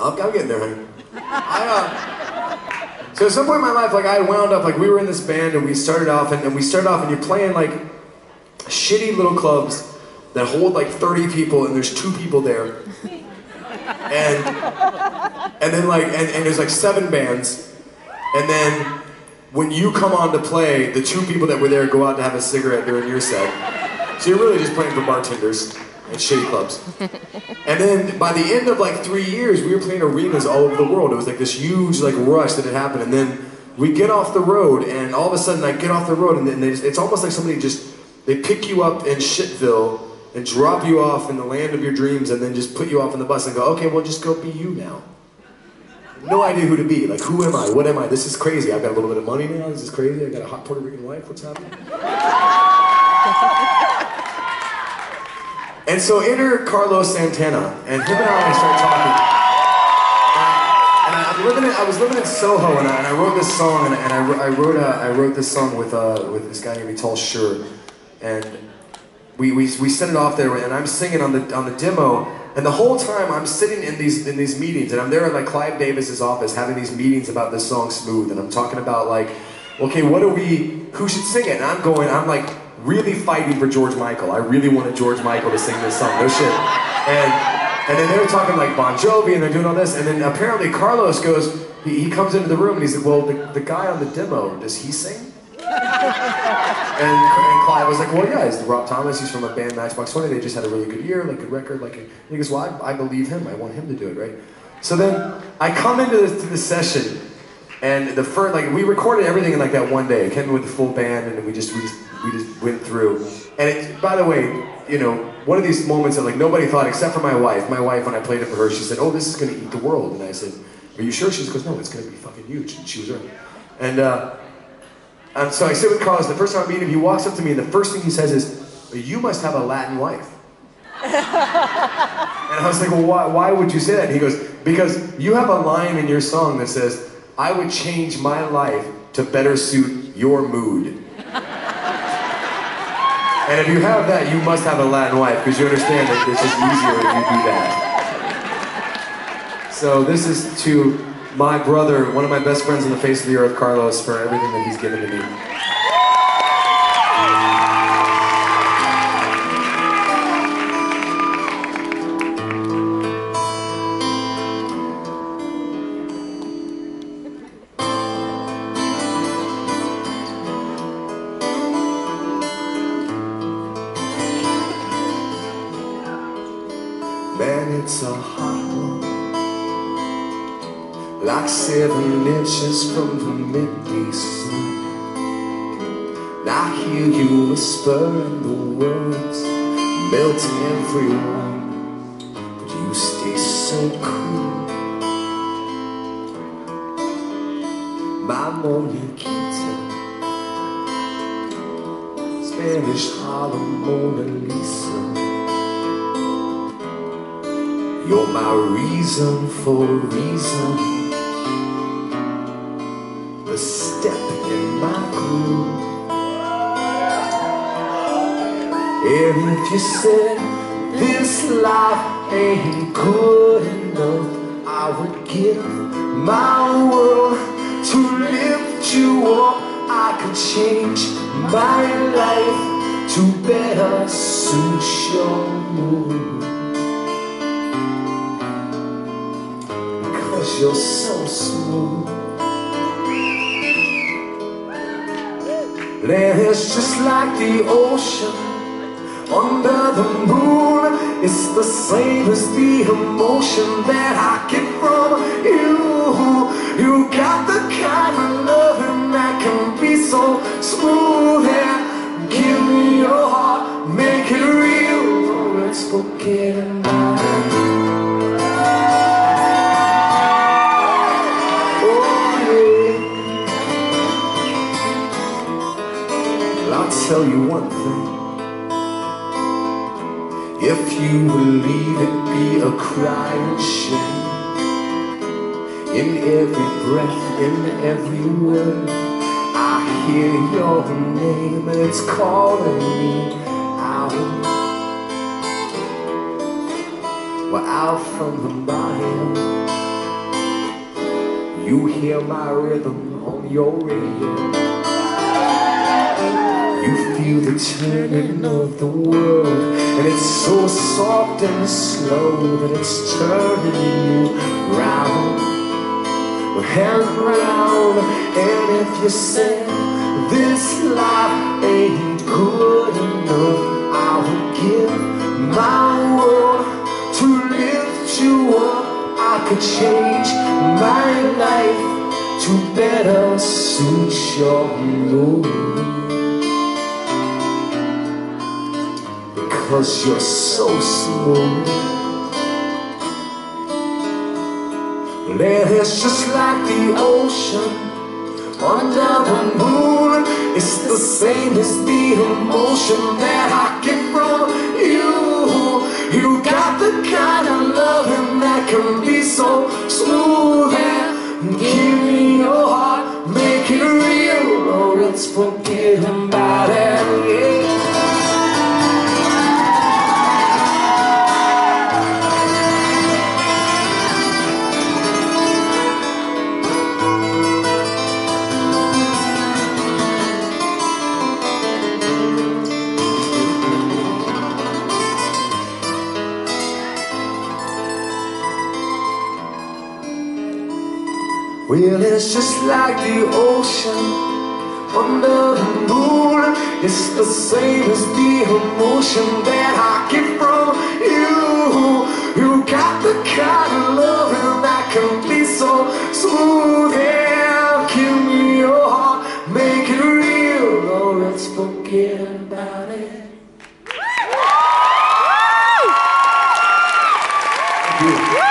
I'm getting there, honey. So at some point in my life, like I wound up, like we were in this band and we started off and you're playing like shitty little clubs that hold like 30 people and there's 2 people there. And then like, and there's like 7 bands. And then when you come on to play, the 2 people that were there go out to have a cigarette during your set. So you're really just playing for bartenders and shitty clubs. And then by the end of like 3 years, we were playing arenas all over the world. It was like this huge like rush that had happened. And then we get off the road, and all of a sudden I get off the road, and then it's almost like somebody they pick you up in Shitville and drop you off in the land of your dreams, and then just put you off on the bus and go, okay, well just go be you now. No idea who to be. Like, who am I? What am I? This is crazy. I've got a little bit of money now. This is crazy. I got a hot Puerto Rican wife. What's happening? And so enter Carlos Santana, and him and I start talking. And I was living in Soho, and I wrote this song, and I wrote this song with this guy named Tall Sure, and we sent it off there, and I'm singing on the demo. And the whole time I'm sitting in these meetings, and I'm there at like Clive Davis's office having these meetings about this song Smooth, and I'm talking about like, okay, who should sing it? And I'm like really fighting for George Michael. I really wanted George Michael to sing this song, no shit. And then they were talking like Bon Jovi, and they're doing all this, and then apparently Carlos goes, he comes into the room and he said, well, the guy on the demo, does he sing? And Clive was like, well, yeah, he's Rob Thomas, he's from a band, Matchbox 20, they just had a really good year, like good record, like, and he goes, well, I believe him, I want him to do it, right? So then, I come into the session, and the first, like, we recorded everything in like that one day. I came in with the full band, and we just went through. And it, by the way, you know, one of these moments that like nobody thought, except for my wife, when I played it for her, she said, oh, this is gonna eat the world, and I said, are you sure? She goes, no, it's gonna be fucking huge, and she was right. And so I sit with Carlos, the first time I meet him, he walks up to me, and the first thing he says is, you must have a Latin wife. And I was like, well, why would you say that? And he goes, because you have a line in your song that says, I would change my life to better suit your mood. And if you have that, you must have a Latin wife, because you understand that it's just easier if you do that. So this is to my brother, one of my best friends on the face of the earth, Carlos, for everything that he's given to me. Man, it's a hot one, like 7 inches from the midday sun. And I hear you whispering the words, melting everyone, but you stay so cool. My Moniquita, Spanish Harlem Mona Lisa, you're my reason for reason, the step in my groove. And if you said this life ain't good enough, I would give my world to lift you up. I could change my life to better suit your mood. You're so smooth. And it's just like the ocean under the moon. It's the same as the emotion that I get from you. You got the kind of loving that can be so smooth. And give me your heart, make it real, or let's forget about it. I'll tell you one thing, if you believe it be a crying shame, in every breath, in every word, I hear your name, and it's calling me out. Well, out from the mind, You hear my rhythm on your radio. You feel the turning of the world, and it's so soft and slow that it's turning you round and round. And if you say this life ain't good enough, I will give my world to lift you up. I could change my life to better suit your mood, because you're so smooth. It's just like the ocean under the moon. It's the same as the emotion that I get from you. You got the kind of loving that can be so smooth. And give me your heart, make it real, or let's forget about it. Yeah. Well, it's just like the ocean under the moon. It's the same as the emotion that I get from you. You got the kind of loving that can be so smooth. Yeah, give me your heart, make it real, or let's forget about it. Thank you.